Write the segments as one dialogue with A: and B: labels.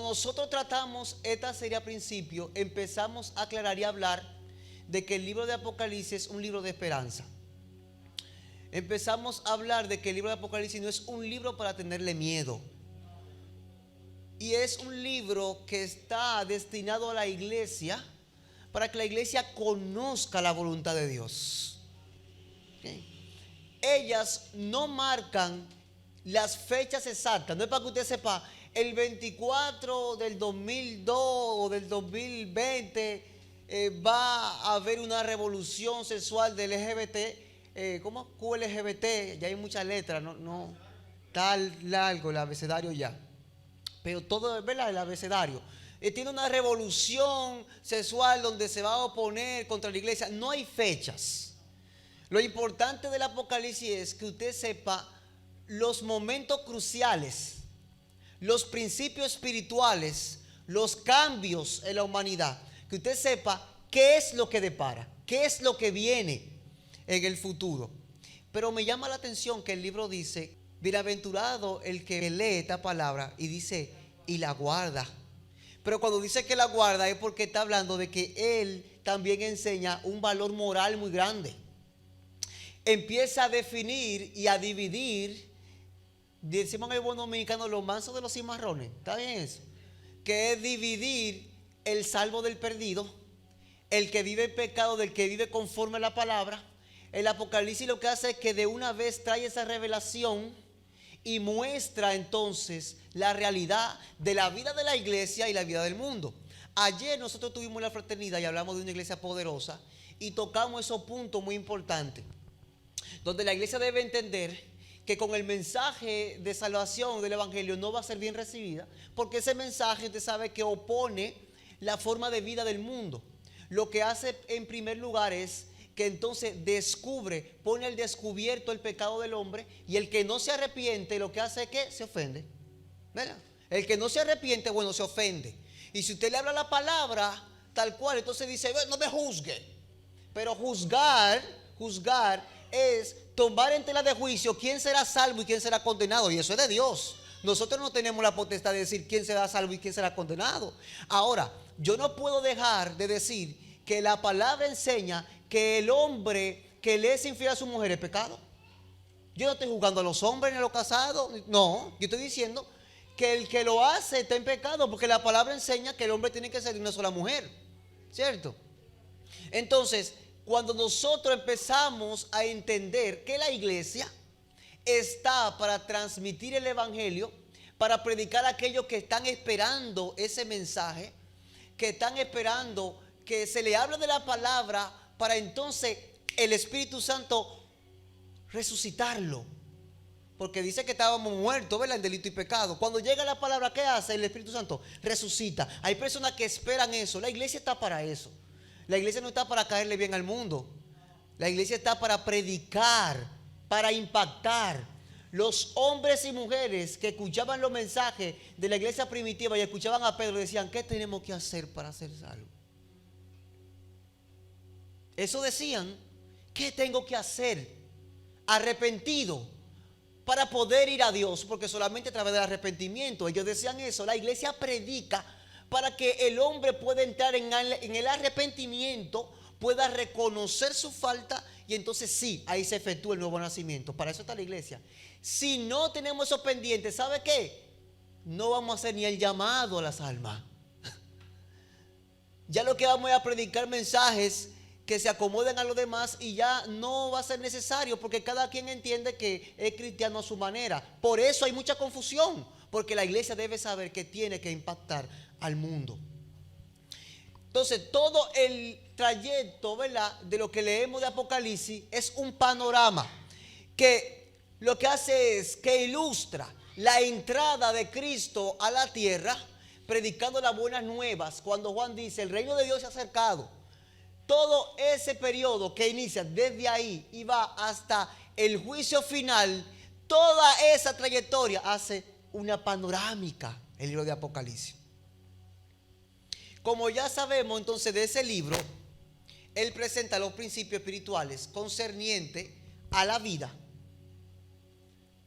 A: nosotros tratamos esta serie a principio, empezamos a aclarar y hablar de que el libro de Apocalipsis es un libro de esperanza. Empezamos a hablar de que el libro de Apocalipsis no es un libro para tenerle miedo. Y es un libro que está destinado a la iglesia para que la iglesia conozca la voluntad de Dios. ¿Okay? Ellas no marcan las fechas exactas. No es para que usted sepa, el 24 del 2002 o del 2020 va a haber una revolución sexual del LGBT. ¿Cómo? QLGBT, ya hay muchas letras, no está largo el abecedario ya. Pero todo es verdad, el abecedario. Tiene una revolución sexual donde se va a oponer contra la iglesia. No hay fechas. Lo importante del Apocalipsis es que usted sepa los momentos cruciales, los principios espirituales, los cambios en la humanidad. Que usted sepa qué es lo que depara, qué es lo que viene en el futuro. Pero me llama la atención que el libro dice: bienaventurado el que lee esta palabra, y dice, y la guarda. Pero cuando dice que la guarda es porque está hablando de que él también enseña un valor moral muy grande. Empieza a definir y a dividir, decimos en el buen dominicano, los mansos de los cimarrones. ¿Está bien eso? Que es dividir el salvo del perdido, el que vive en pecado del que vive conforme a la palabra. El Apocalipsis lo que hace es que de una vez trae esa revelación y muestra entonces la realidad de la vida de la iglesia y la vida del mundo. Ayer nosotros tuvimos la fraternidad y hablamos de una iglesia poderosa y tocamos esos puntos muy importantes, donde la iglesia debe entender que con el mensaje de salvación del evangelio no va a ser bien recibida, porque ese mensaje usted sabe que opone la forma de vida del mundo. Lo que hace en primer lugar es que entonces descubre, pone al descubierto el pecado del hombre, y el que no se arrepiente lo que hace es que se ofende, ¿verdad? El que no se arrepiente, bueno, se ofende. Y si usted le habla la palabra tal cual, entonces dice, no me juzgue. Pero juzgar es tomar en tela de juicio quién será salvo y quién será condenado, y eso es de Dios. Nosotros no tenemos la potestad de decir quién será salvo y quién será condenado. Ahora, yo no puedo dejar de decir que la palabra enseña que el hombre que le es infiel a su mujer es pecado. Yo no estoy juzgando a los hombres ni a los casados, no, yo estoy diciendo que el que lo hace está en pecado, porque la palabra enseña que el hombre tiene que ser de una sola mujer, ¿cierto? Entonces, cuando nosotros empezamos a entender que la iglesia está para transmitir el evangelio, para predicar a aquellos que están esperando ese mensaje, que están esperando que se le hable de la palabra, para entonces el Espíritu Santo resucitarlo. Porque dice que estábamos muertos, ¿verdad?, en delito y pecado. Cuando llega la palabra, ¿qué hace el Espíritu Santo? Resucita. Hay personas que esperan eso. La iglesia está para eso. La iglesia no está para caerle bien al mundo. La iglesia está para predicar, para impactar. Los hombres y mujeres que escuchaban los mensajes de la iglesia primitiva y escuchaban a Pedro decían, ¿qué tenemos que hacer para ser salvos? Eso decían, ¿qué tengo que hacer? Arrepentido para poder ir a Dios, porque solamente a través del arrepentimiento. Ellos decían eso. La iglesia predica para que el hombre pueda entrar en el arrepentimiento, pueda reconocer su falta, y entonces sí, ahí se efectúa el nuevo nacimiento. Para eso está la iglesia. Si no tenemos eso pendiente, ¿sabe qué? No vamos a hacer ni el llamado a las almas. Ya lo que vamos a predicar mensajes que se acomoden a los demás, y ya no va a ser necesario, porque cada quien entiende que es cristiano a su manera. Por eso hay mucha confusión, porque la iglesia debe saber que tiene que impactar al mundo. Entonces, todo el trayecto, ¿verdad?, de lo que leemos de Apocalipsis es un panorama que lo que hace es que ilustra la entrada de Cristo a la tierra, predicando las buenas nuevas. Cuando Juan dice, el reino de Dios se ha acercado. Todo ese periodo que inicia desde ahí y va hasta el juicio final, toda esa trayectoria hace una panorámica el libro de Apocalipsis. Como ya sabemos entonces de ese libro, él presenta los principios espirituales concernientes a la vida,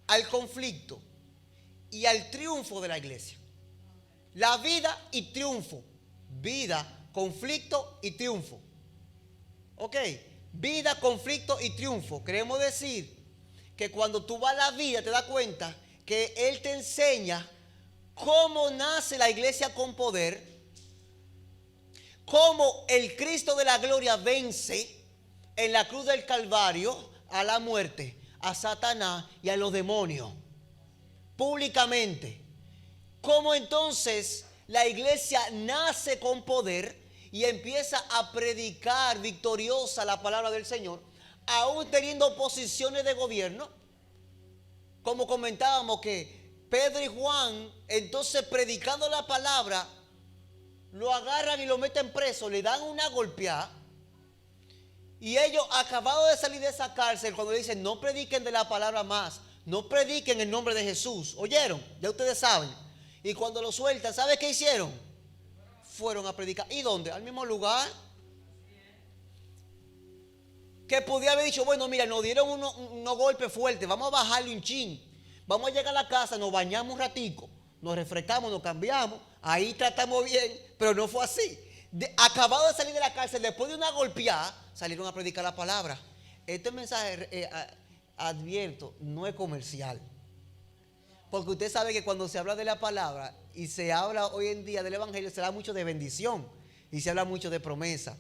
A: al conflicto y al triunfo de la iglesia. La vida y triunfo. Vida, conflicto y triunfo. Ok, vida, conflicto y triunfo. Queremos decir que cuando tú vas a la vida te das cuenta que Él te enseña cómo nace la iglesia con poder, cómo el Cristo de la gloria vence en la cruz del Calvario a la muerte, a Satanás y a los demonios, públicamente. Cómo entonces la iglesia nace con poder y empieza a predicar victoriosa la palabra del Señor, aún teniendo posiciones de gobierno. Como comentábamos que Pedro y Juan, entonces predicando la palabra, lo agarran y lo meten preso, le dan una golpeada. Y ellos, acabados de salir de esa cárcel, cuando le dicen, no prediquen de la palabra más, no prediquen en nombre de Jesús. ¿Oyeron? Ya ustedes saben. Y cuando lo sueltan, ¿sabe qué hicieron? Fueron a predicar. ¿Y dónde? Al mismo lugar. Que podía haber dicho, bueno, mira, nos dieron unos golpes fuertes, vamos a bajarle un chin. Vamos a llegar a la casa, nos bañamos un ratico, nos refrescamos, nos cambiamos, ahí tratamos bien, pero no fue así. Acabado de salir de la cárcel, después de una golpeada, salieron a predicar la palabra. Este mensaje, advierto, no es comercial. Porque usted sabe que cuando se habla de la palabra y se habla hoy en día del evangelio, se habla mucho de bendición y se habla mucho de promesa.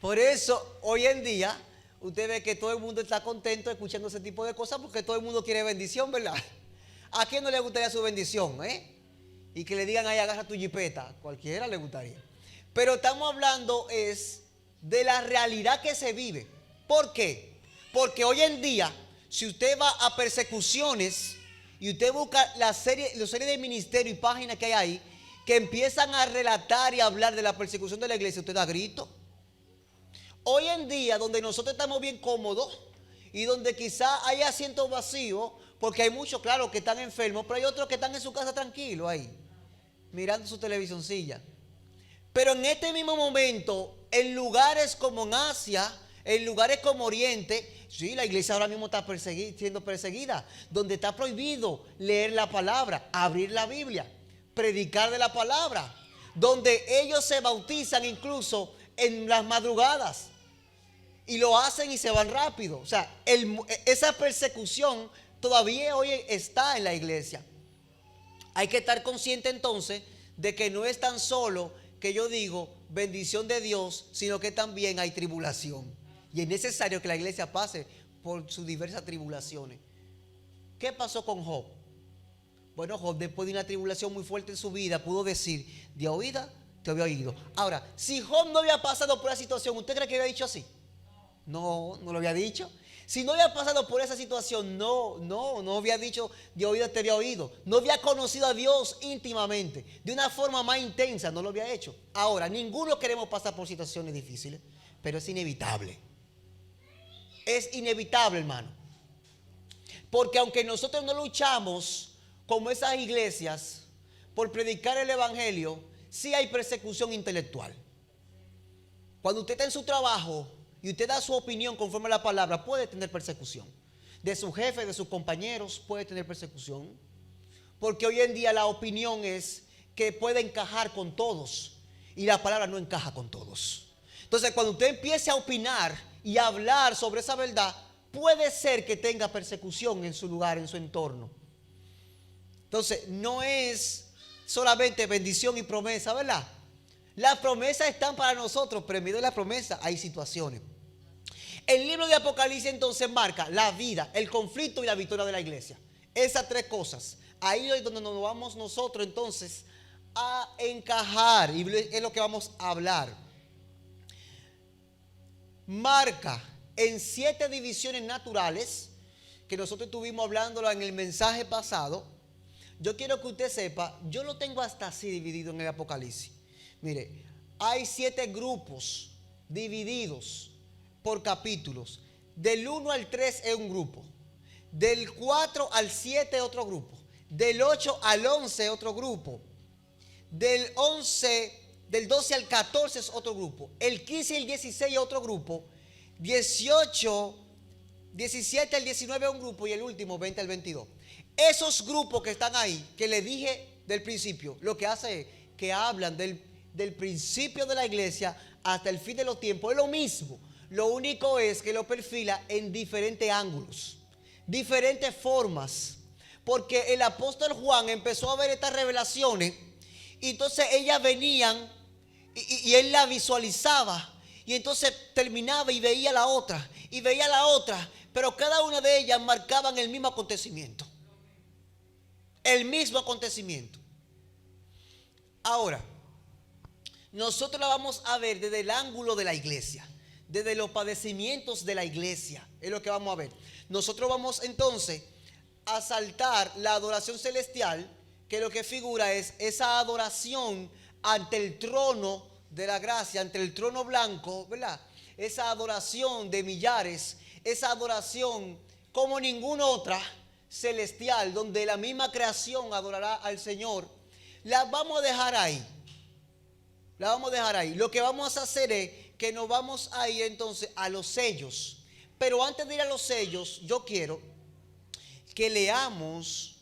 A: Por eso, hoy en día, usted ve que todo el mundo está contento escuchando ese tipo de cosas porque todo el mundo quiere bendición, ¿verdad? ¿A quién no le gustaría su bendición, Y que le digan ahí, agarra tu jipeta. Cualquiera le gustaría. Pero estamos hablando es de la realidad que se vive. ¿Por qué? Porque hoy en día, si usted va a persecuciones y usted busca la serie de ministerio y páginas que hay ahí, que empiezan a relatar y hablar de la persecución de la iglesia, usted da grito. Hoy en día, donde nosotros estamos bien cómodos y donde quizá hay asientos vacíos, porque hay muchos, claro, que están enfermos, pero hay otros que están en su casa tranquilos ahí, mirando su televisioncilla. Pero en este mismo momento, en lugares como en Asia, en lugares como Oriente, sí, la iglesia ahora mismo está siendo perseguida, donde está prohibido leer la palabra, abrir la Biblia, predicar de la palabra, donde ellos se bautizan incluso en las madrugadas. Y lo hacen y se van rápido. O sea, esa persecución todavía hoy está en la iglesia. Hay que estar consciente entonces de que no es tan solo que yo digo bendición de Dios, sino que también hay tribulación. Y es necesario que la iglesia pase por sus diversas tribulaciones. ¿Qué pasó con Job? Bueno, Job, después de una tribulación muy fuerte en su vida, pudo decir, de oída te había oído. Ahora, si Job no había pasado por esa situación, ¿usted cree que había dicho así? No, no lo había dicho. Si no había pasado por esa situación, no había dicho de oído te había oído. No había conocido a Dios íntimamente, de una forma más intensa, no lo había hecho. Ahora, ninguno queremos pasar por situaciones difíciles, pero es inevitable. Es inevitable, hermano. Porque aunque nosotros no luchamos como esas iglesias por predicar el evangelio, sí hay persecución intelectual. Cuando usted está en su trabajo y usted da su opinión conforme a la palabra, puede tener persecución. De su jefe, de sus compañeros, puede tener persecución. Porque hoy en día la opinión es que puede encajar con todos y la palabra no encaja con todos. Entonces, cuando usted empiece a opinar y a hablar sobre esa verdad, puede ser que tenga persecución en su lugar, en su entorno. Entonces, no es solamente bendición y promesa, ¿verdad? Las promesas están para nosotros, pero en medio de la promesa hay situaciones. El libro de Apocalipsis entonces marca la vida, el conflicto y la victoria de la iglesia. Esas tres cosas. Ahí es donde nos vamos nosotros entonces a encajar y es lo que vamos a hablar. Marca en 7 divisiones naturales que nosotros estuvimos hablándolo en el mensaje pasado. Yo quiero que usted sepa, yo lo tengo hasta así dividido en el Apocalipsis. Mire, hay 7 grupos divididos por capítulos. Del 1 al 3 es un grupo. Del 4 al 7 es otro grupo. Del 8 al 11 es otro grupo. Del 12 al 14 es otro grupo. El 15 y el 16 es otro grupo. 17 al 19 es un grupo y el último 20 al 22. Esos grupos que están ahí, que le dije del principio. Lo que hace es que hablan del principio de la iglesia hasta el fin de los tiempos. Es lo mismo. Lo único es que lo perfila en diferentes ángulos, diferentes formas. Porque el apóstol Juan empezó a ver estas revelaciones y entonces ellas venían y él la visualizaba. Y entonces terminaba y veía la otra y veía la otra. Pero cada una de ellas marcaban el mismo acontecimiento. El mismo acontecimiento. Ahora, nosotros la vamos a ver desde el ángulo de la iglesia, desde los padecimientos de la iglesia. Es lo que vamos a ver. Nosotros vamos entonces a saltar la adoración celestial, que lo que figura es esa adoración ante el trono de la gracia, ante el trono blanco, ¿verdad? Esa adoración de millares, esa adoración como ninguna otra celestial, donde la misma creación adorará al Señor. La vamos a dejar ahí. La vamos a dejar ahí. Lo que vamos a hacer es que nos vamos a ir entonces a los sellos. Pero antes de ir a los sellos, yo quiero que leamos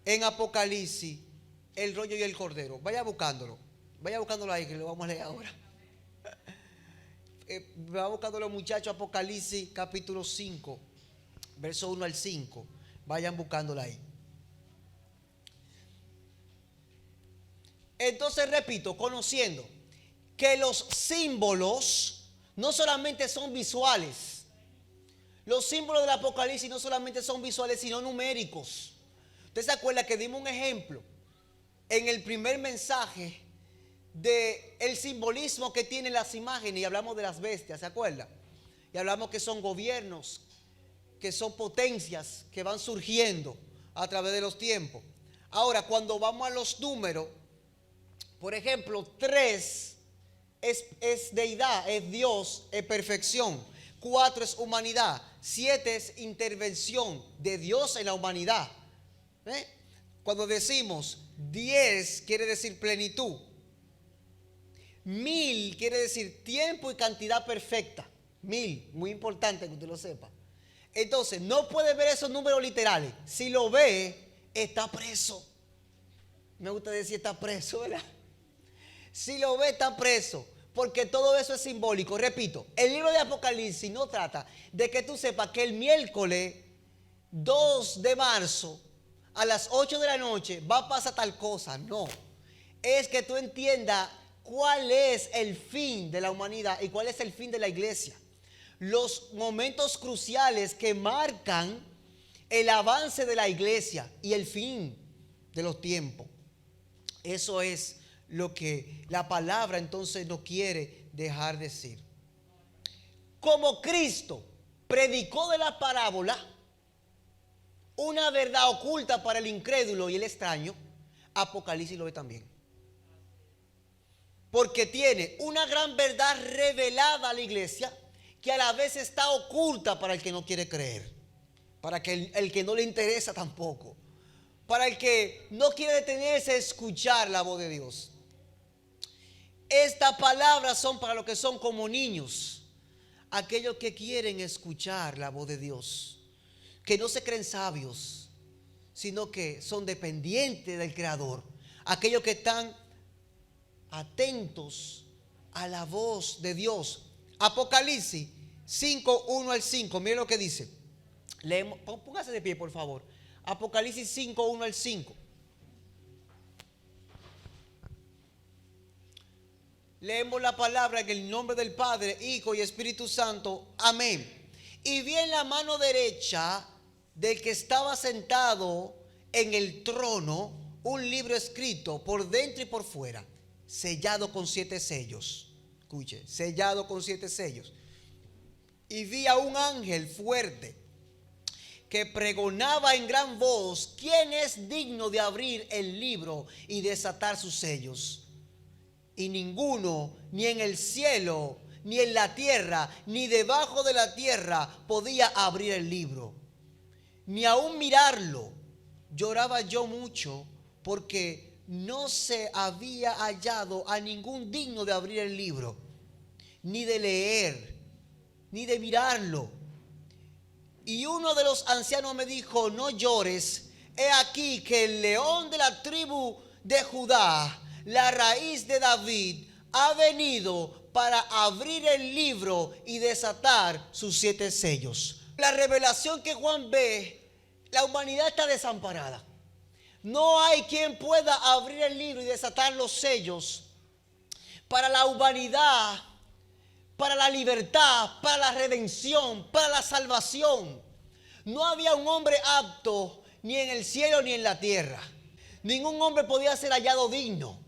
A: en Apocalipsis el rollo y el cordero. Vaya buscándolo ahí, que lo vamos a leer ahora. Va buscando los muchachos, Apocalipsis capítulo 5, verso 1 al 5. Vayan buscándolo ahí. Entonces repito, conociendo que los símbolos no solamente son visuales. Los símbolos del Apocalipsis no solamente son visuales, sino numéricos. ¿Usted se acuerda que dimos un ejemplo en el primer mensaje del simbolismo que tienen las imágenes? Y hablamos de las bestias, ¿se acuerda? Y hablamos que son gobiernos, que son potencias que van surgiendo a través de los tiempos. Ahora, cuando vamos a los números, por ejemplo, 3 es deidad, es Dios, es perfección. 4 es humanidad. 7 es intervención de Dios en la humanidad. Cuando decimos 10 quiere decir plenitud. 1000 quiere decir tiempo y cantidad perfecta. 1000, muy importante que usted lo sepa. Entonces, no puede ver esos números literales. Si lo ve, está preso. Me gusta decir está preso, ¿verdad? Si lo ve, está preso. Porque todo eso es simbólico. Repito, el libro de Apocalipsis no trata de que tú sepas que el miércoles 2 de marzo a las 8 de la noche va a pasar tal cosa. No. Es que tú entiendas cuál es el fin de la humanidad y cuál es el fin de la iglesia. Los momentos cruciales que marcan el avance de la iglesia y el fin de los tiempos. Eso es lo que la palabra entonces no quiere dejar decir. Como Cristo predicó de la parábola una verdad oculta para el incrédulo y el extraño, Apocalipsis lo ve también. Porque tiene una gran verdad revelada a la iglesia que a la vez está oculta para el que no quiere creer, para el que no le interesa tampoco, para el que no quiere detenerse a escuchar la voz de Dios. Estas palabras son para los que son como niños, aquellos que quieren escuchar la voz de Dios, que no se creen sabios, sino que son dependientes del Creador, aquellos que están atentos a la voz de Dios. Apocalipsis 5, 1 al 5, mire lo que dice. Leemos, póngase de pie por favor. Apocalipsis 5, 1 al 5. Leemos la palabra en el nombre del Padre, Hijo y Espíritu Santo. Amén. Y vi en la mano derecha del que estaba sentado en el trono un libro escrito por dentro y por fuera, sellado con 7 sellos. Escuche, sellado con 7 sellos. Y vi a un ángel fuerte que pregonaba en gran voz: ¿quién es digno de abrir el libro y desatar sus sellos? Y ninguno, ni en el cielo, ni en la tierra, ni debajo de la tierra, podía abrir el libro, ni aún mirarlo. Lloraba yo mucho, porque no se había hallado a ningún digno de abrir el libro, ni de leer, ni de mirarlo. Y uno de los ancianos me dijo: no llores. he aquí que el león de la tribu de Judá, la raíz de David, ha venido para abrir el libro y desatar sus 7 sellos. La revelación que Juan ve, la humanidad está desamparada. No hay quien pueda abrir el libro y desatar los sellos para la humanidad, para la libertad, para la redención, para la salvación. No había un hombre apto ni en el cielo ni en la tierra. Ningún hombre podía ser hallado digno.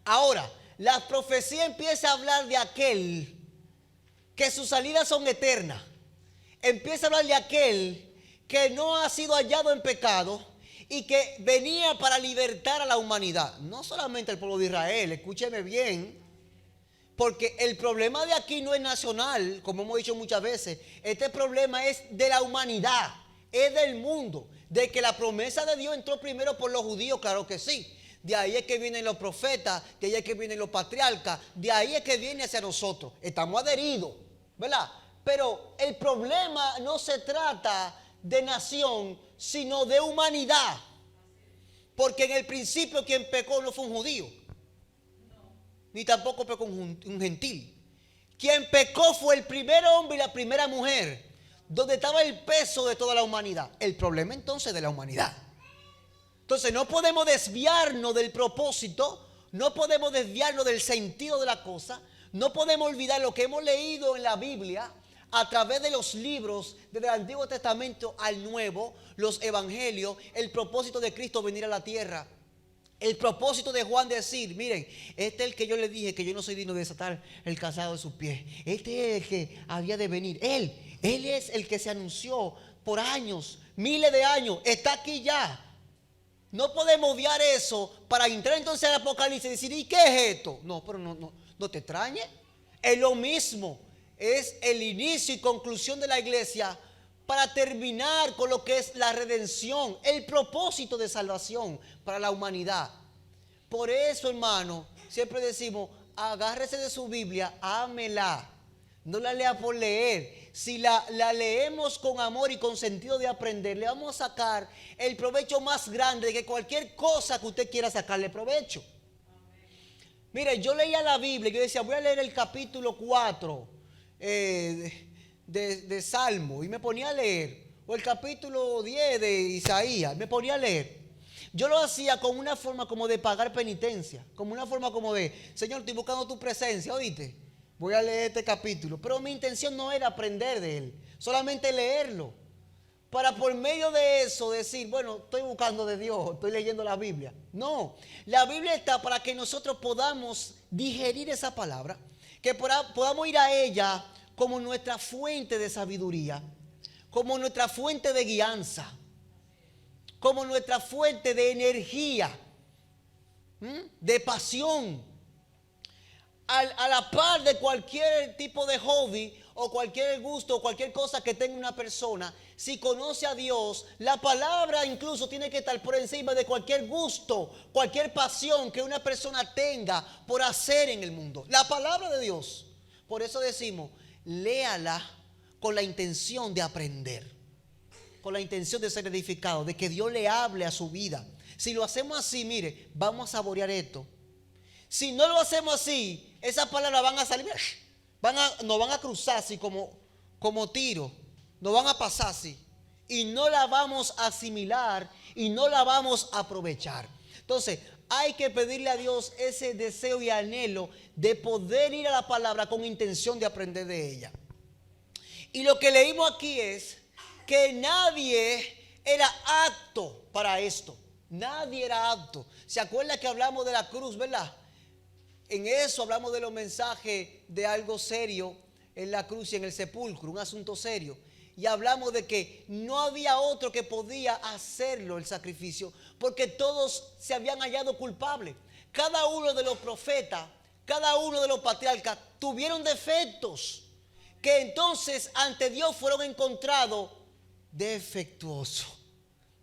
A: Ahora, la profecía empieza a hablar de aquel que sus salidas son eternas. Empieza a hablar de aquel que no ha sido hallado en pecado y que venía para libertar a la humanidad. No solamente al pueblo de Israel, escúcheme bien. Porque el problema de aquí no es nacional, como hemos dicho muchas veces. Este problema es de la humanidad, es del mundo. De que la promesa de Dios entró primero por los judíos, claro que sí. De ahí es que vienen los profetas, de ahí es que vienen los patriarcas, de ahí es que viene hacia nosotros. Estamos adheridos, ¿verdad? Pero el problema no se trata de nación, sino de humanidad. Porque en el principio quien pecó no fue un judío, ni tampoco pecó un gentil. Quien pecó fue el primer hombre y la primera mujer, donde estaba el peso de toda la humanidad. El problema entonces de la humanidad. Entonces no podemos desviarnos del propósito, no podemos desviarnos del sentido de la cosa, no podemos olvidar lo que hemos leído en la Biblia a través de los libros desde el Antiguo Testamento al Nuevo, los evangelios, el propósito de Cristo venir a la tierra. El propósito de Juan decir, miren, este es el que yo le dije que yo no soy digno de desatar el calzado de sus pies. Este es el que había de venir. Él es el que se anunció por años, miles de años. Está aquí ya. No podemos obviar eso para entrar entonces al Apocalipsis y decir, ¿y qué es esto? No, pero no te extrañes. Es lo mismo. Es el inicio y conclusión de la iglesia para terminar con lo que es la redención, el propósito de salvación para la humanidad. Por eso, hermano, siempre decimos, agárrese de su Biblia, ámela. No la lea por leer. Si la leemos con amor y con sentido de aprender, le vamos a sacar el provecho más grande de que cualquier cosa que usted quiera sacarle provecho. Mire, yo leía la Biblia y yo decía, voy a leer el capítulo 4 de Salmo, y me ponía a leer, o el capítulo 10 de Isaías, me ponía a leer. Yo lo hacía como una forma como de pagar penitencia, como una forma como de, Señor, estoy buscando tu presencia, ¿oíste? Voy a leer este capítulo, pero mi intención no era aprender de él, solamente leerlo, para por medio de eso decir, bueno, estoy buscando de Dios, estoy leyendo la Biblia. No, la Biblia está para que nosotros podamos digerir esa palabra, que podamos ir a ella como nuestra fuente de sabiduría, como nuestra fuente de guianza, como nuestra fuente de energía, de pasión, a la par de cualquier tipo de hobby o cualquier gusto o cualquier cosa que tenga una persona. Si conoce a Dios, la palabra incluso tiene que estar por encima de cualquier gusto, cualquier pasión que una persona tenga por hacer en el mundo. La palabra de Dios. Por eso decimos, léala con la intención de aprender, con la intención de ser edificado, de que Dios le hable a su vida. Si lo hacemos así, mire, vamos a saborear esto. Si no lo hacemos así, esas palabras van a salir, nos van a cruzar así como tiro, nos van a pasar así, y no la vamos a asimilar y no la vamos a aprovechar. Entonces, hay que pedirle a Dios ese deseo y anhelo de poder ir a la palabra con intención de aprender de ella. Y lo que leímos aquí es que nadie era apto para esto. Nadie era apto. ¿Se acuerda que hablamos de la cruz, verdad? En eso hablamos de los mensajes de algo serio en la cruz y en el sepulcro, un asunto serio. Y hablamos de que no había otro que podía hacerlo, el sacrificio, porque todos se habían hallado culpables. Cada uno de los profetas, cada uno de los patriarcas tuvieron defectos que entonces ante Dios fueron encontrados defectuosos,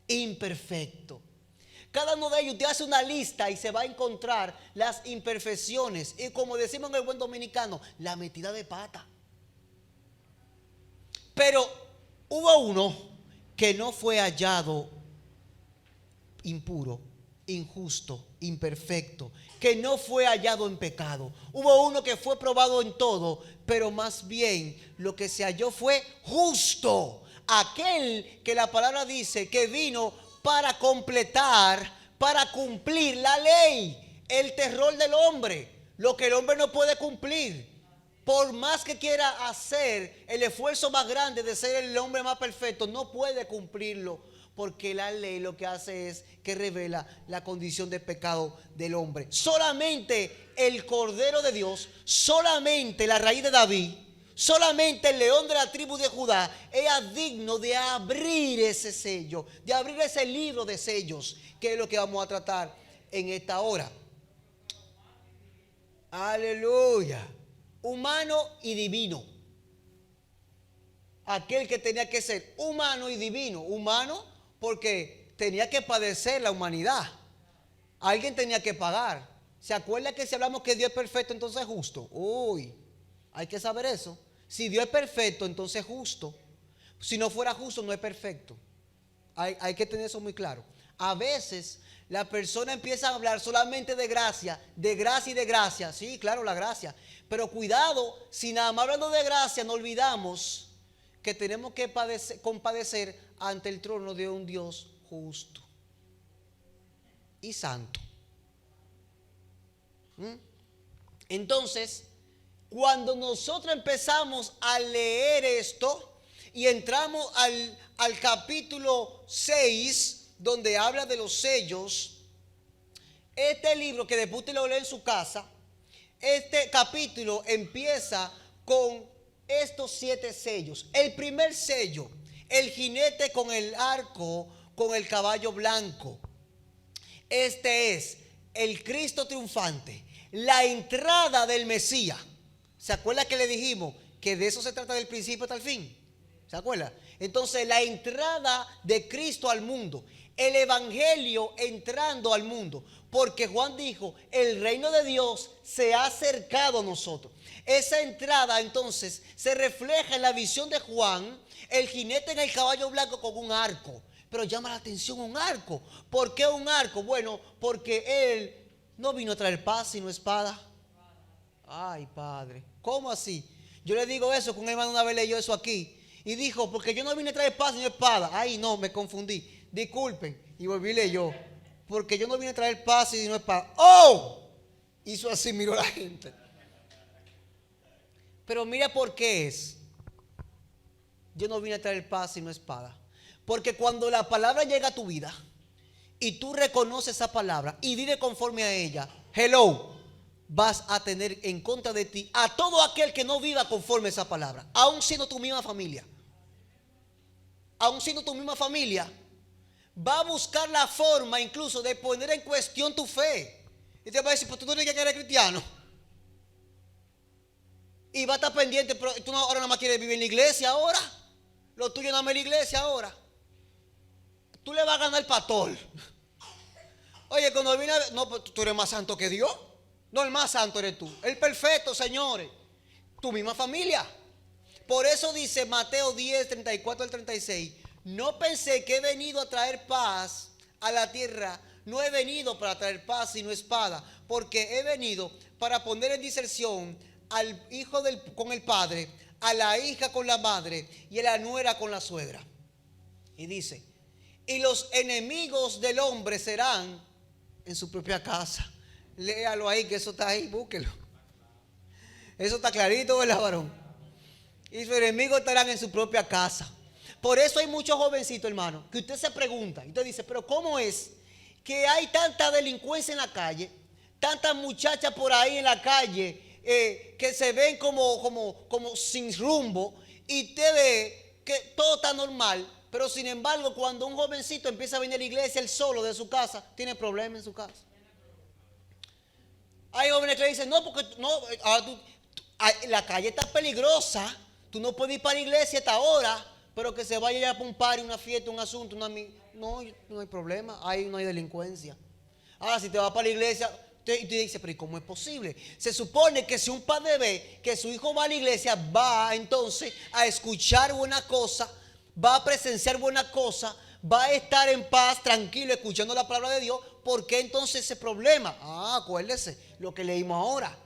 A: imperfectos. Cada uno de ellos, usted hace una lista y se va a encontrar las imperfecciones y, como decimos en el buen dominicano, la metida de pata. Pero hubo uno que no fue hallado impuro, injusto, imperfecto, que no fue hallado en pecado. Hubo uno que fue probado en todo, pero más bien lo que se halló fue justo. Aquel que la palabra dice que vino para completar, para cumplir la ley, el terror del hombre, lo que el hombre no puede cumplir. Por más que quiera hacer el esfuerzo más grande de ser el hombre más perfecto, no puede cumplirlo, porque la ley lo que hace es que revela la condición de pecado del hombre. Solamente el Cordero de Dios, solamente la raíz de David, solamente el león de la tribu de Judá era digno de abrir ese sello, de abrir ese libro de sellos, que es lo que vamos a tratar en esta hora. Aleluya. Humano y divino. Aquel que tenía que ser humano y divino. Humano porque tenía que padecer la humanidad. Alguien tenía que pagar. ¿Se acuerda que si hablamos que Dios es perfecto, entonces es justo? Uy, hay que saber eso. Si Dios es perfecto, entonces es justo. Si no fuera justo, no es perfecto. Hay que tener eso muy claro. A veces la persona empieza a hablar solamente de gracia y de gracia. Sí, claro, la gracia. Pero cuidado, si nada más hablando de gracia, no olvidamos que tenemos que compadecer ante el trono de un Dios justo y santo. Entonces, cuando nosotros empezamos a leer esto y entramos al capítulo 6, donde habla de los sellos, este libro que después usted lo lee en su casa, este capítulo empieza con estos 7 sellos. El primer sello, el jinete con el arco, con el caballo blanco. Este es el Cristo triunfante, la entrada del Mesías. ¿Se acuerda que le dijimos que de eso se trata del principio hasta el fin? ¿Se acuerda? Entonces, la entrada de Cristo al mundo, el evangelio entrando al mundo, porque Juan dijo, el reino de Dios se ha acercado a nosotros. Esa entrada entonces se refleja en la visión de Juan, el jinete en el caballo blanco con un arco. Pero llama la atención un arco. ¿Por qué un arco? Bueno, porque él no vino a traer paz sino espada. Ay, Padre, ¿cómo así? Yo le digo eso, que un hermano una vez leyó eso aquí y dijo, porque yo no vine a traer paz sino espada. Ay, no, me confundí, disculpen. Y volví y leyó, porque yo no vine a traer paz sino espada. ¡Oh! Hizo así, miró la gente. Pero mira por qué es. Yo no vine a traer paz sino espada. Porque cuando la palabra llega a tu vida y tú reconoces esa palabra y vives conforme a ella, hello, vas a tener en contra de ti a todo aquel que no viva conforme a esa palabra, aun siendo tu misma familia. Aun siendo tu misma familia, va a buscar la forma incluso de poner en cuestión tu fe. Y te va a decir, pues tú no tienes que eres cristiano. Y va a estar pendiente, pero tú ahora nada más quieres vivir en la iglesia ahora. Lo tuyo nada más es la iglesia ahora. Tú le vas a ganar el pastor. Oye, cuando viene a ver, no, pues tú eres más santo que Dios. No, el más santo eres tú. El perfecto, señores. Tu misma familia. Por eso dice Mateo 10, 34 al 36. No pensé que he venido a traer paz a la tierra. No he venido para traer paz sino espada. Porque he venido para poner en diserción al hijo con el padre, a la hija con la madre y a la nuera con la suegra. Y dice, y los enemigos del hombre serán en su propia casa. Léalo ahí, que eso está ahí, búsquelo. Eso está clarito, ¿verdad, varón? Y sus enemigos estarán en su propia casa. Por eso hay muchos jovencitos, hermano, que usted se pregunta, y usted dice, pero ¿cómo es que hay tanta delincuencia en la calle, tantas muchachas por ahí en la calle, que se ven como sin rumbo, y te ve que todo está normal? Pero sin embargo, cuando un jovencito empieza a venir a la iglesia, él solo de su casa, tiene problemas en su casa. Hay jóvenes que le dicen, no, porque no, la calle está peligrosa, tú no puedes ir para la iglesia a esta hora, pero que se vaya ya para un party, una fiesta, un asunto, no hay problema, ahí no hay delincuencia. Ahora, si te vas para la iglesia, y tú dices, pero ¿y cómo es posible? Se supone que si un padre ve que su hijo va a la iglesia, va entonces a escuchar buena cosa, va a presenciar buena cosa, va a estar en paz, tranquilo, escuchando la palabra de Dios. ¿Por qué entonces ese problema? Acuérdese lo que leímos ahora.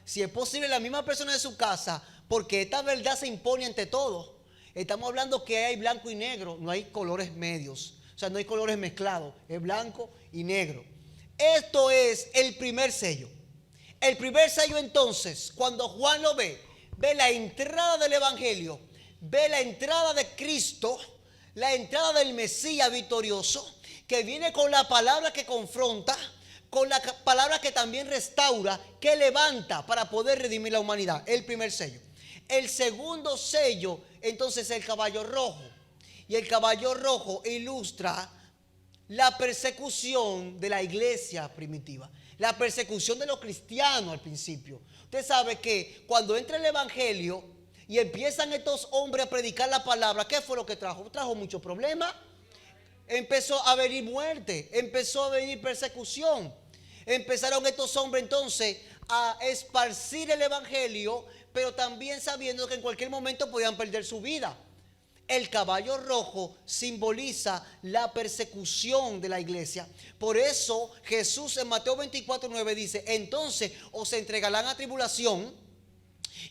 A: Si es posible, la misma persona de su casa, porque esta verdad se impone ante todo. Estamos hablando que hay blanco y negro, no hay colores medios. O sea, no hay colores mezclados, es blanco y negro. Esto es el primer sello. El primer sello entonces, cuando Juan lo ve la entrada del Evangelio, ve la entrada de Cristo, la entrada del Mesías victorioso, que viene con la palabra que confronta, con la palabra que también restaura, que levanta para poder redimir la humanidad. El primer sello. El segundo sello, entonces, el caballo rojo. Y el caballo rojo ilustra la persecución de la iglesia primitiva, la persecución de los cristianos al principio. Usted sabe que cuando entra el Evangelio y empiezan estos hombres a predicar la palabra, ¿qué fue lo que trajo? Trajo muchos problemas. Empezó a venir muerte, empezó a venir persecución. Empezaron estos hombres entonces a esparcir el Evangelio, pero también sabiendo que en cualquier momento podían perder su vida. El caballo rojo simboliza la persecución de la iglesia. Por eso Jesús en Mateo 24:9 dice: entonces os entregarán a tribulación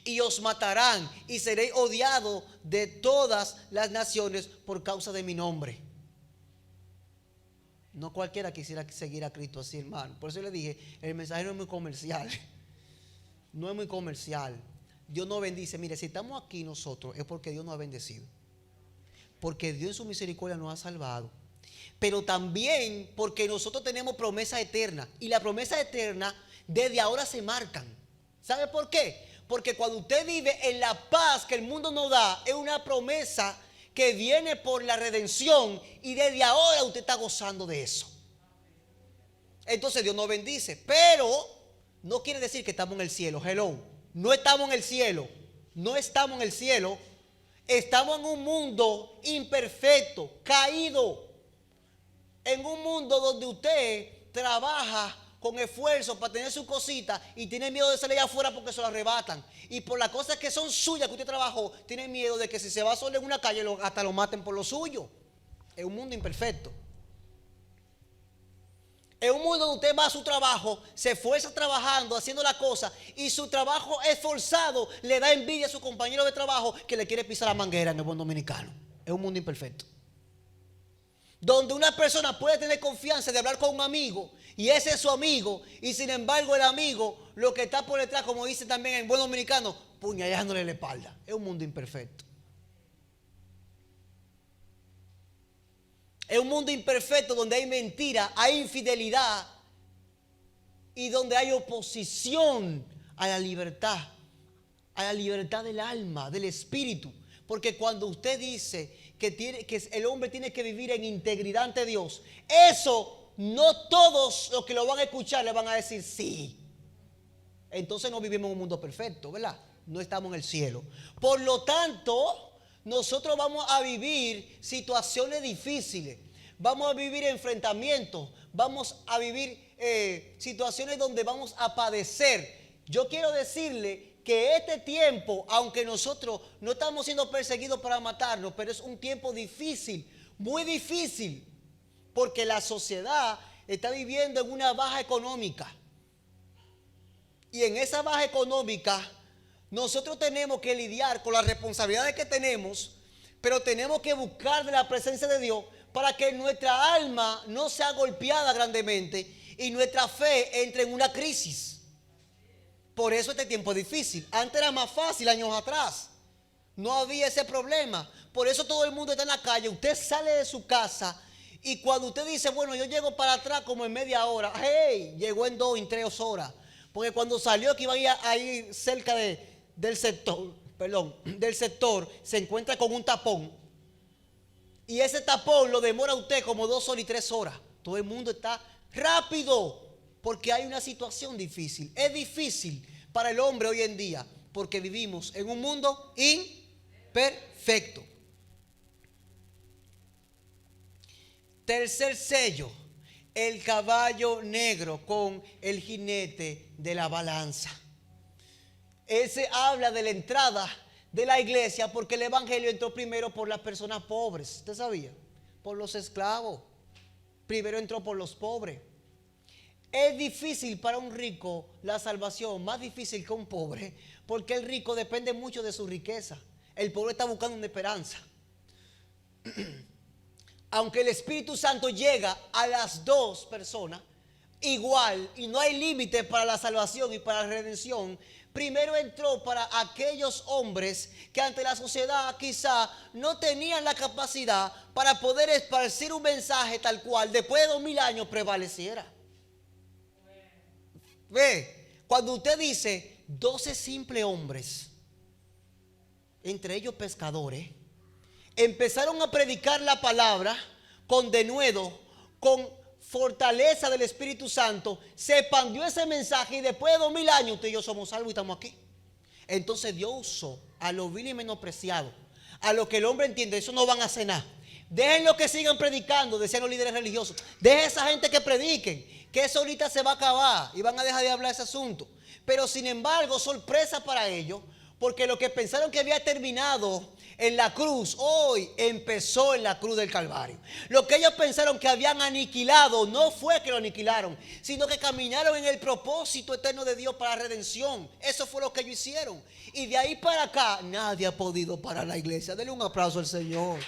A: y os matarán y seréis odiados de todas las naciones por causa de mi nombre. No cualquiera quisiera seguir a Cristo así, hermano. Por eso le dije, el mensaje no es muy comercial. No es muy comercial. Dios nos bendice. Mire, si estamos aquí nosotros es porque Dios nos ha bendecido. Porque Dios en su misericordia nos ha salvado. Pero también porque nosotros tenemos promesa eterna. Y la promesa eterna desde ahora se marcan. ¿Sabe por qué? Porque cuando usted vive en la paz que el mundo nos da, es una promesa que viene por la redención. Y desde ahora usted está gozando de eso. Entonces Dios nos bendice. Pero no quiere decir que estamos en el cielo. Hello. No estamos en el cielo. No estamos en el cielo. Estamos en un mundo imperfecto, caído. En un mundo donde usted trabaja con esfuerzo para tener su cosita y tiene miedo de salir afuera porque se lo arrebatan. Y por las cosas que son suyas que usted trabajó, tiene miedo de que si se va solo en una calle hasta lo maten por lo suyo. Es un mundo imperfecto. Es un mundo donde usted va a su trabajo, se esfuerza trabajando, haciendo la cosa, y su trabajo esforzado le da envidia a su compañero de trabajo que le quiere pisar la manguera en el buen dominicano. Es un mundo imperfecto. Donde una persona puede tener confianza de hablar con un amigo, y ese es su amigo, y sin embargo el amigo, lo que está por detrás, como dice también en buen dominicano, puñalándole la espalda. Es un mundo imperfecto. Es un mundo imperfecto donde hay mentira, hay infidelidad y donde hay oposición a la libertad del alma, del espíritu. Porque cuando usted dice que el hombre tiene que vivir en integridad ante Dios, eso no todos los que lo van a escuchar le van a decir sí. Entonces no vivimos en un mundo perfecto, ¿verdad? No estamos en el cielo. Por lo tanto, nosotros vamos a vivir situaciones difíciles, vamos a vivir enfrentamientos, vamos a vivir situaciones donde vamos a padecer. Yo quiero decirle que este tiempo, aunque nosotros no estamos siendo perseguidos para matarnos, pero es un tiempo difícil, muy difícil, porque la sociedad está viviendo en una baja económica. Y en esa baja económica nosotros tenemos que lidiar con las responsabilidades que tenemos, pero tenemos que buscar de la presencia de Dios para que nuestra alma no sea golpeada grandemente y nuestra fe entre en una crisis. Por eso este tiempo es difícil. Antes era más fácil, años atrás. No había ese problema. Por eso todo el mundo está en la calle. Usted sale de su casa y cuando usted dice, bueno, yo llego para atrás como en media hora. Hey, llegó en 2, en 3 horas. Porque cuando salió que iba a ir cerca del sector, se encuentra con un tapón. Y ese tapón lo demora usted como 2 horas y 3 horas. Todo el mundo está rápido porque hay una situación difícil. Es difícil para el hombre hoy en día porque vivimos en un mundo imperfecto. Tercer sello, el caballo negro con el jinete de la balanza. Ese habla de la entrada de la iglesia porque el evangelio entró primero por las personas pobres. ¿Usted sabía? por los esclavos. Primero entró por los pobres. Es difícil para un rico la salvación, más difícil que un pobre, porque el rico depende mucho de su riqueza. El pobre está buscando una esperanza. Aunque el Espíritu Santo llega a las dos personas igual y no hay límite para la salvación y para la redención, primero entró para aquellos hombres que ante la sociedad quizá no tenían la capacidad para poder esparcir un mensaje tal cual después de 2000 años prevaleciera. Ve, cuando usted dice 12 simples hombres, entre ellos pescadores, empezaron a predicar la palabra con denuedo, con fortaleza del Espíritu Santo, se expandió ese mensaje y después de 2000 años usted y yo somos salvos y estamos aquí. Entonces Dios usó a lo vil y menospreciado, a lo que el hombre entiende, eso no van a hacer nada. Déjenlo que sigan predicando, decían los líderes religiosos. Dejen a esa gente que prediquen, que eso ahorita se va a acabar y van a dejar de hablar ese asunto. Pero sin embargo, sorpresa para ellos, porque lo que pensaron que había terminado en la cruz, hoy empezó en la cruz del Calvario. Lo que ellos pensaron que habían aniquilado, no fue que lo aniquilaron, sino que caminaron en el propósito eterno de Dios para la redención. Eso fue lo que ellos hicieron. Y de ahí para acá, nadie ha podido parar la iglesia. Denle un aplauso al Señor.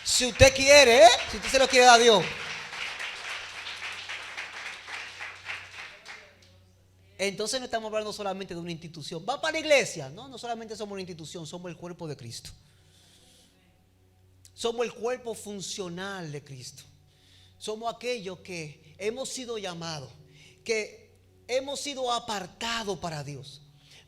A: Si usted quiere, si usted se lo quiere dar a Dios. Entonces no estamos hablando solamente de una institución. ¿Va para la iglesia? No, no solamente somos una institución, somos el cuerpo de Cristo. Somos el cuerpo funcional de Cristo. Somos aquellos que hemos sido llamados, que hemos sido apartados para Dios,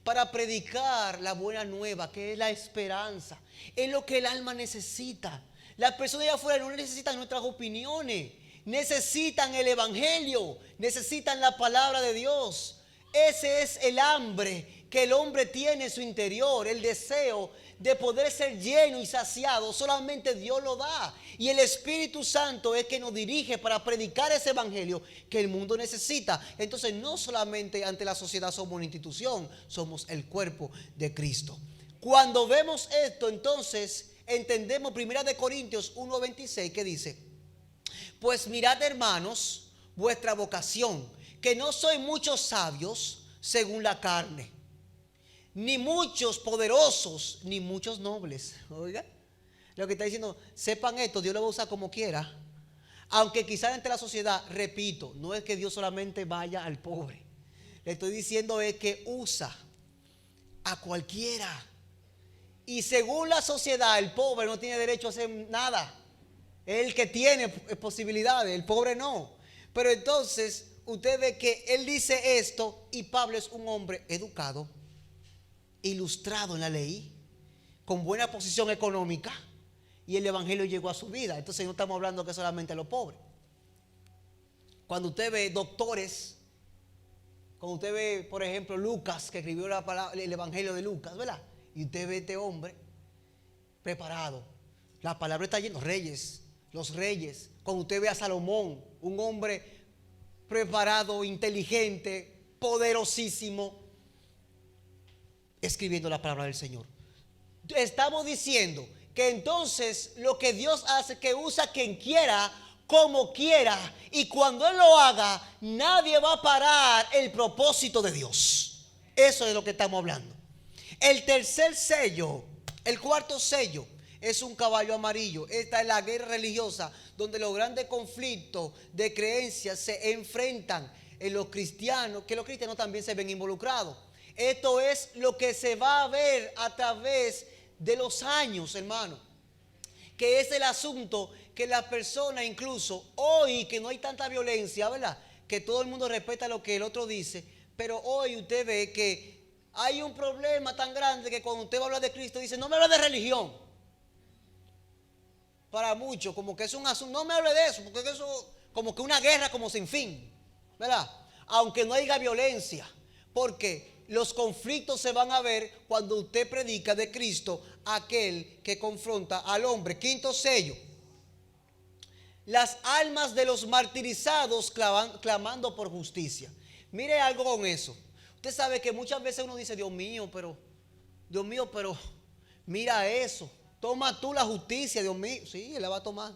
A: para predicar la buena nueva, que es la esperanza. Es lo que el alma necesita. Las personas allá afuera no necesitan nuestras opiniones, necesitan el evangelio, necesitan la palabra de Dios. Ese es el hambre que el hombre tiene en su interior, el deseo de poder ser lleno y saciado. Solamente Dios lo da. Y el Espíritu Santo es que nos dirige para predicar ese evangelio que el mundo necesita. Entonces no solamente ante la sociedad somos una institución, somos el cuerpo de Cristo. Cuando vemos esto, entonces entendemos 1 Corintios 1:26 que dice: pues mirad, hermanos, vuestra vocación, que no sois muchos sabios según la carne, ni muchos poderosos, ni muchos nobles. Oiga, lo que está diciendo, sepan esto, Dios lo va a usar como quiera. Aunque quizás entre la sociedad, repito, no es que Dios solamente vaya al pobre. Le estoy diciendo es que usa a cualquiera. Y según la sociedad, el pobre no tiene derecho a hacer nada. Es el que tiene posibilidades, el pobre no. Pero entonces usted ve que él dice esto y Pablo es un hombre educado, ilustrado en la ley, con buena posición económica, y el evangelio llegó a su vida. Entonces no estamos hablando que solamente a los pobres. Cuando usted ve doctores, cuando usted ve, por ejemplo, Lucas, que escribió el evangelio de Lucas, ¿verdad? Y usted ve este hombre preparado. La palabra está llena, reyes, los reyes. Cuando usted ve a Salomón, un hombre preparado, inteligente, poderosísimo, escribiendo la palabra del Señor. Estamos diciendo que entonces lo que Dios hace, que usa a quien quiera, como quiera, y cuando Él lo haga, nadie va a parar el propósito de Dios. Eso es lo que estamos hablando. El tercer sello, el cuarto sello, es un caballo amarillo. Esta es la guerra religiosa, donde los grandes conflictos de creencias se enfrentan en los cristianos, que los cristianos también se ven involucrados. Esto es lo que se va a ver a través de los años, hermano, que es el asunto que las personas, incluso hoy que no hay tanta violencia, ¿verdad? Que todo el mundo respeta lo que el otro dice, pero hoy usted ve que hay un problema tan grande que cuando usted va a hablar de Cristo dice, no me hable de religión. Para muchos, como que es un asunto, no me hable de eso, porque eso como que una guerra como sin fin, ¿verdad? Aunque no haya violencia, porque los conflictos se van a ver cuando usted predica de Cristo, aquel que confronta al hombre. Quinto sello, las almas de los martirizados clamando por justicia. Mire algo con eso. Usted sabe que muchas veces uno dice, Dios mío, pero mira eso. Toma tú la justicia, Dios mío. Sí, Él la va a tomar.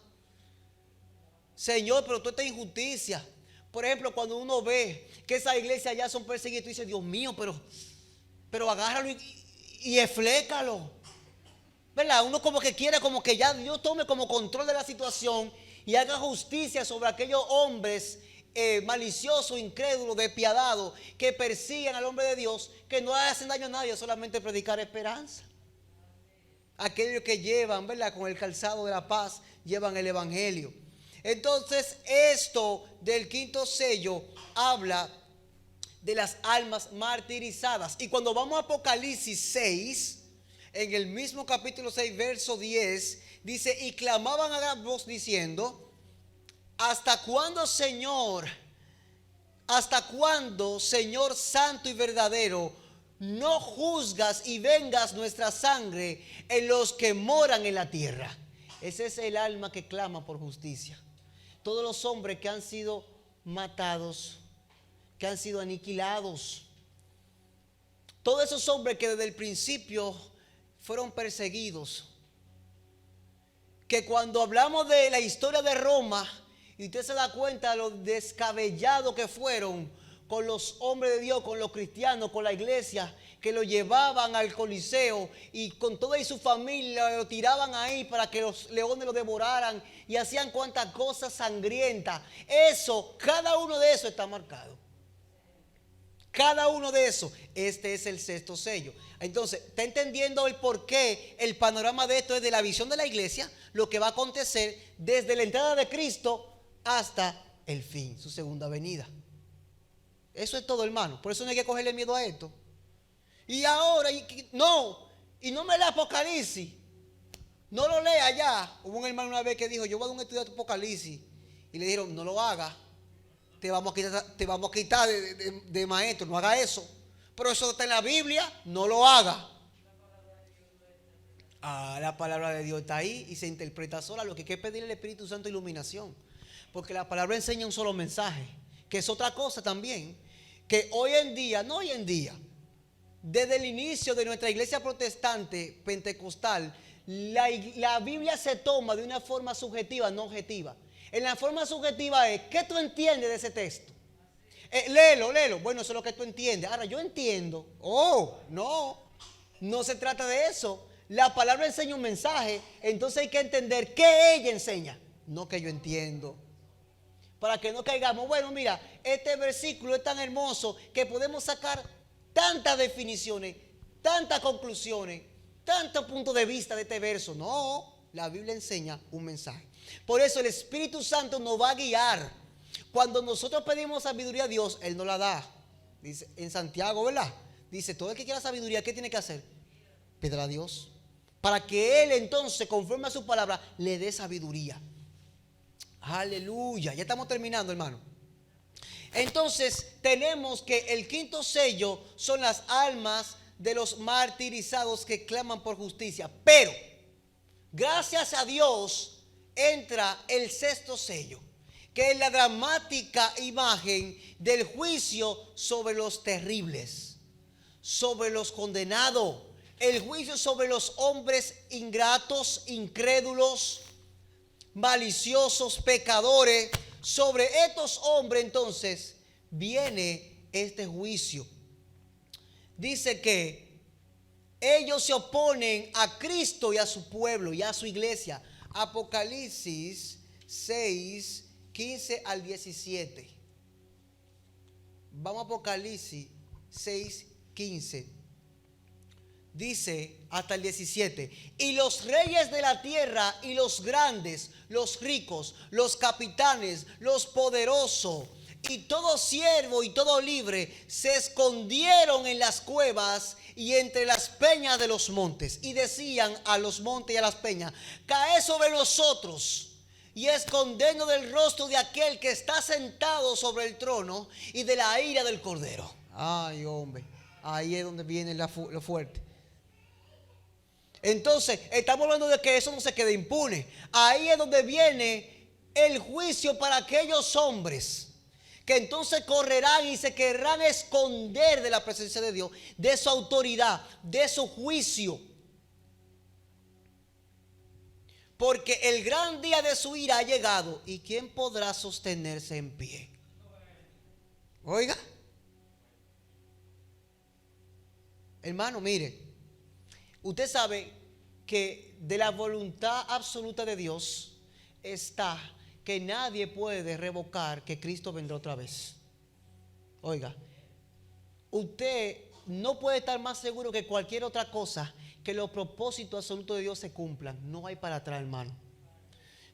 A: Señor, pero toda esta injusticia. Por ejemplo, cuando uno ve que esas iglesias ya son perseguidas, tú dices, Dios mío, pero agárralo y eflécalo. ¿Verdad? Uno como que quiere como que ya Dios tome como control de la situación y haga justicia sobre aquellos hombres maliciosos, incrédulos, despiadados, que persiguen al hombre de Dios, que no hacen daño a nadie, solamente predicar esperanza. Aquellos que llevan, ¿verdad?, con el calzado de la paz, llevan el evangelio. Entonces, esto del quinto sello habla de las almas martirizadas. Y cuando vamos a Apocalipsis 6, en el mismo capítulo 6, verso 10, dice, y clamaban a gran voz diciendo, ¿hasta cuándo, Señor? ¿Hasta cuándo, Señor santo y verdadero, no juzgas y vengas nuestra sangre en los que moran en la tierra? Ese es el alma que clama por justicia. Todos los hombres que han sido matados, que han sido aniquilados, todos esos hombres que desde el principio fueron perseguidos, que cuando hablamos de la historia de Roma, y usted se da cuenta de lo descabellados que fueron con los hombres de Dios, con los cristianos, con la iglesia, que lo llevaban al Coliseo y con toda su familia lo tiraban ahí para que los leones lo devoraran y hacían cuantas cosas sangrientas. Eso, cada uno de esos está marcado. Cada uno de esos. Este es el sexto sello. Entonces, ¿está entendiendo el por qué el panorama de esto es de la visión de la iglesia? Lo que va a acontecer desde la entrada de Cristo hasta el fin, su segunda venida. Eso es todo, hermano. Por eso no hay que cogerle miedo a esto. Y ahora, y no me lea Apocalipsis. No lo lea ya. Hubo un hermano una vez que dijo, yo voy a dar un estudio de Apocalipsis. Y le dijeron, no lo haga. Te vamos a quitar de maestro, no haga eso. Pero eso está en la Biblia, no lo haga. La palabra de Dios está ahí y se interpreta sola. Lo que hay que pedirle al Espíritu Santo iluminación. Porque la palabra enseña un solo mensaje, que es otra cosa también. Que hoy en día, no hoy en día, desde el inicio de nuestra iglesia protestante pentecostal, la Biblia se toma de una forma subjetiva, no objetiva. En la forma subjetiva es, ¿qué tú entiendes de ese texto? Léelo. Bueno, eso es lo que tú entiendes. Ahora, yo entiendo. No se trata de eso. La palabra enseña un mensaje, entonces hay que entender qué ella enseña, no que yo entiendo. Para que no caigamos, bueno, mira, este versículo es tan hermoso que podemos sacar tantas definiciones, tantas conclusiones, tantos puntos de vista de este verso. No, la Biblia enseña un mensaje. Por eso el Espíritu Santo nos va a guiar. Cuando nosotros pedimos sabiduría a Dios, Él nos la da. Dice en Santiago, ¿verdad? Dice, todo el que quiera sabiduría, ¿qué tiene que hacer? Pedir a Dios. Para que Él entonces, conforme a su palabra, le dé sabiduría. Aleluya. Ya estamos terminando, hermano. Entonces, tenemos que el quinto sello son las almas de los martirizados que claman por justicia. Pero, gracias a Dios, entra el sexto sello, que es la dramática imagen del juicio sobre los terribles, sobre los condenados, el juicio sobre los hombres ingratos, incrédulos, maliciosos, pecadores. Sobre estos hombres entonces viene este juicio. Dice que ellos se oponen a Cristo y a su pueblo y a su iglesia. Apocalipsis 6, 15 al 17. Vamos a Apocalipsis 6, 15. Dice hasta el 17. Y los reyes de la tierra y los grandes, los ricos, los capitanes, los poderosos y todo siervo y todo libre se escondieron en las cuevas y entre las peñas de los montes, y decían a los montes y a las peñas, caed sobre nosotros y escondernos del rostro de aquel que está sentado sobre el trono y de la ira del Cordero. Ay, hombre, ahí es donde viene lo fuerte. Entonces, estamos hablando de que eso no se quede impune. Ahí es donde viene el juicio para aquellos hombres que entonces correrán y se querrán esconder de la presencia de Dios, de su autoridad, de su juicio. porque el gran día de su ira ha llegado. ¿Y quién podrá sostenerse en pie? Oiga, hermano, mire, usted sabe que de la voluntad absoluta de Dios está que nadie puede revocar que Cristo vendrá otra vez. Oiga, usted no puede estar más seguro que cualquier otra cosa que los propósitos absolutos de Dios se cumplan. No hay para atrás, hermano.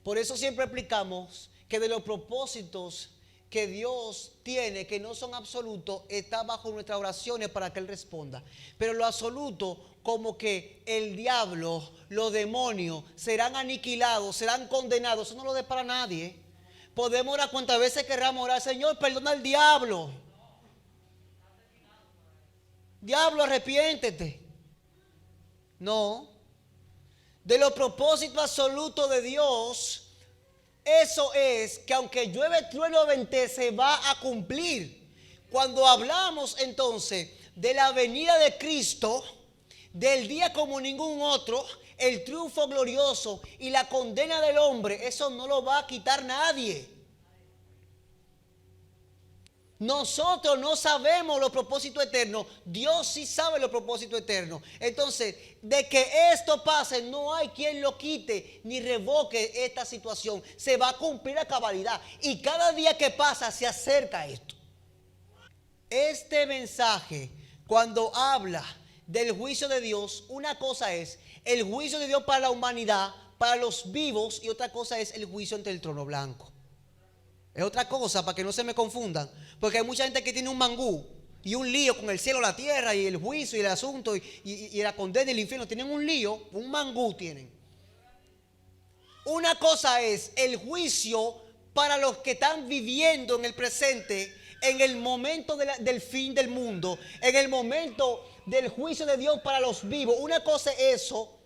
A: Por eso siempre explicamos que de los propósitos que Dios tiene, que no son absolutos, está bajo nuestras oraciones para que Él responda. Pero lo absoluto, como que el diablo, los demonios serán aniquilados, serán condenados, eso no lo dé para nadie. Podemos orar cuantas veces queramos orar: Señor, perdona al diablo. Diablo, arrepiéntete. No. De los propósitos absolutos de Dios, eso es que aunque llueve, trueno, vente, se va a cumplir. Cuando hablamos entonces de la venida de Cristo, del día como ningún otro, el triunfo glorioso y la condena del hombre, eso no lo va a quitar nadie. Nosotros no sabemos los propósitos eternos. Dios sí sabe los propósitos eternos. Entonces, de que esto pase, no hay quien lo quite ni revoque esta situación. Se va a cumplir a cabalidad. Y cada día que pasa se acerca a esto. Este mensaje, cuando habla del juicio de Dios, una cosa es el juicio de Dios para la humanidad, para los vivos, y otra cosa es el juicio ante el trono blanco. Es otra cosa, para que no se me confundan, porque hay mucha gente que tiene un mangú y un lío con el cielo, la tierra y el juicio y el asunto y la condena y el infierno. Tienen un lío, un mangú tienen. Una cosa es el juicio para los que están viviendo en el presente, en el momento del fin del mundo, en el momento del juicio de Dios para los vivos. Una cosa es eso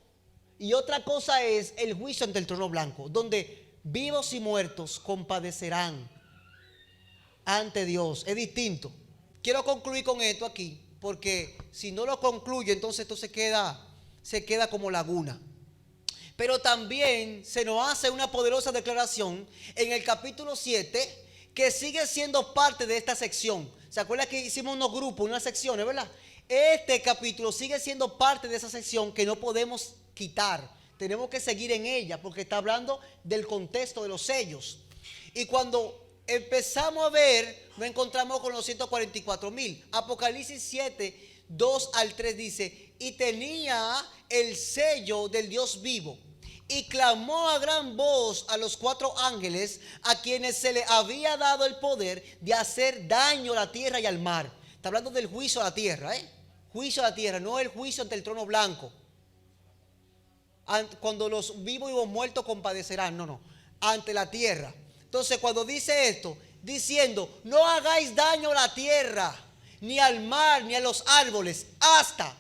A: y otra cosa es el juicio ante el trono blanco, donde vivos y muertos compadecerán ante Dios. Es distinto. Quiero concluir con esto aquí, porque si no lo concluyo, entonces esto se queda como laguna. Pero también se nos hace una poderosa declaración en el capítulo 7, que sigue siendo parte de esta sección. ¿Se acuerdan que hicimos unos grupos, unas secciones, verdad? Este capítulo sigue siendo parte de esa sección que no podemos quitar. Tenemos que seguir en ella porque está hablando del contexto de los sellos. Y cuando empezamos a ver, nos encontramos con los 144,000. Apocalipsis 7, 2 al 3 dice: y tenía el sello del Dios vivo, y clamó a gran voz a los 4 ángeles, a quienes se le había dado el poder de hacer daño a la tierra y al mar. Está hablando del juicio a la tierra, juicio a la tierra, no el juicio ante el trono blanco. Cuando los vivos y los muertos compadecerán, no, ante la tierra. Entonces, cuando dice esto, diciendo: no hagáis daño a la tierra, ni al mar, ni a los árboles, hasta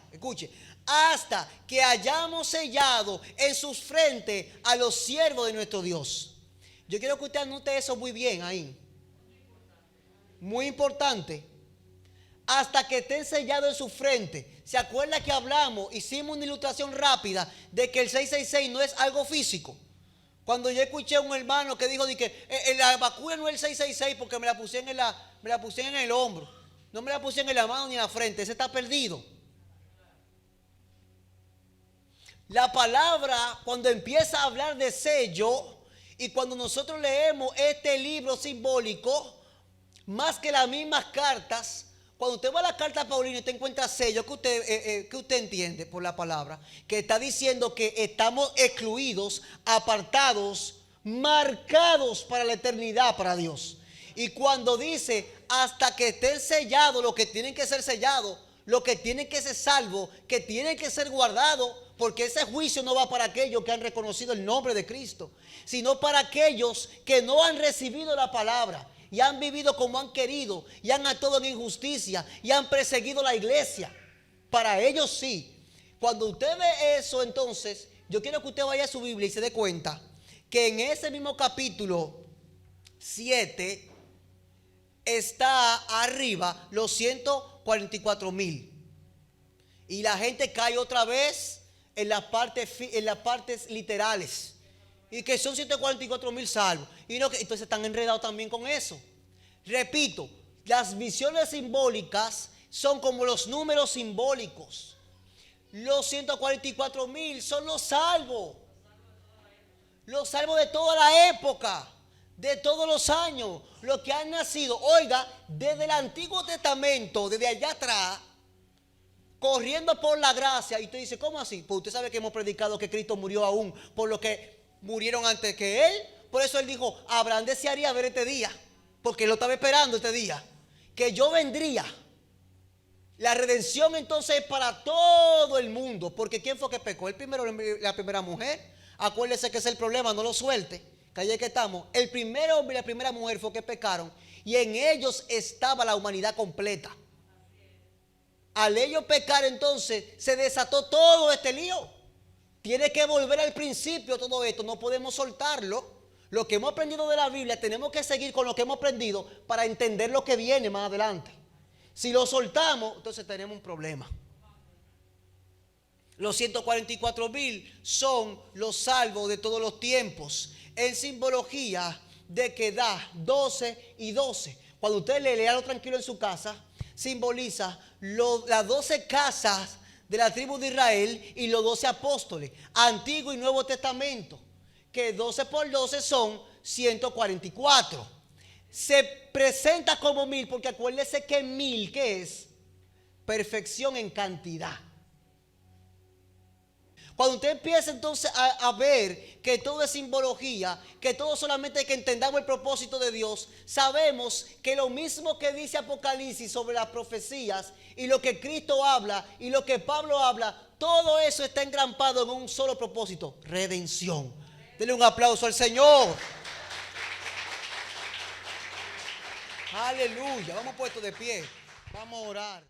A: que hayamos sellado en sus frentes a los siervos de nuestro Dios. Yo quiero que usted anote eso muy bien ahí. Muy importante. Hasta que estén sellados en su frente. ¿Se acuerda que hicimos una ilustración rápida de que el 666 no es algo físico? Cuando yo escuché a un hermano que dijo que la vacuna no es el 666 porque me la pusieron en el hombro, no me la pusieron en la mano ni en la frente, ese está perdido. La palabra, cuando empieza a hablar de sello, y cuando nosotros leemos este libro simbólico, más que las mismas cartas, cuando usted va a la carta Paulina y usted encuentra sello, que usted entiende por la palabra, que está diciendo que estamos excluidos, apartados, marcados para la eternidad para Dios. Y cuando dice hasta que estén sellados, lo que tienen que ser sellados, lo que tienen que ser salvos, que tienen que ser guardados, porque ese juicio no va para aquellos que han reconocido el nombre de Cristo, sino para aquellos que no han recibido la palabra y han vivido como han querido y han actuado en injusticia y han perseguido la iglesia. Para ellos sí. Cuando usted ve eso, entonces yo quiero que usted vaya a su Biblia y se dé cuenta que en ese mismo capítulo 7 está arriba los 144,000. Y la gente cae otra vez en las partes literales. Y que son 144,000 salvos. Y no, que entonces están enredados también con eso. Repito, las visiones simbólicas son como los números simbólicos. Los 144,000 son los salvos. Los salvos de toda la época, de todos los años, los que han nacido, oiga, desde el Antiguo Testamento, desde allá atrás, corriendo por la gracia. Y usted dice, ¿cómo así? Pues usted sabe que hemos predicado que Cristo murió aún por lo que murieron antes que Él. Por eso Él dijo, Abraham desearía ver este día, porque Él lo estaba esperando este día, que yo vendría. La redención entonces es para todo el mundo, porque ¿quién fue que pecó? El primero, la primera mujer. Acuérdese que ese es el problema, no lo suelte, que allí que estamos. El primer hombre y la primera mujer fue que pecaron, y en ellos estaba la humanidad completa. Al ellos pecar entonces se desató todo este lío. Tiene que volver al principio todo esto, no podemos soltarlo. Lo que hemos aprendido de la Biblia tenemos que seguir con lo que hemos aprendido para entender lo que viene más adelante. Si lo soltamos, entonces tenemos un problema. Los 144,000 son los salvos de todos los tiempos, en simbología de que da 12 y 12. Cuando usted léalo tranquilo en su casa, simboliza las 12 casas de la tribu de Israel y los 12 apóstoles, Antiguo y Nuevo Testamento, que 12 por 12 son 144. Se presenta como 1000 porque acuérdese que 1000, ¿qué es? Perfección en cantidad. Cuando usted empieza entonces a ver que todo es simbología, que todo solamente es que entendamos el propósito de Dios, sabemos que lo mismo que dice Apocalipsis sobre las profecías y lo que Cristo habla y lo que Pablo habla, todo eso está engrampado en un solo propósito: redención. Denle un aplauso al Señor. Aleluya. Vamos puestos de pie. Vamos a orar.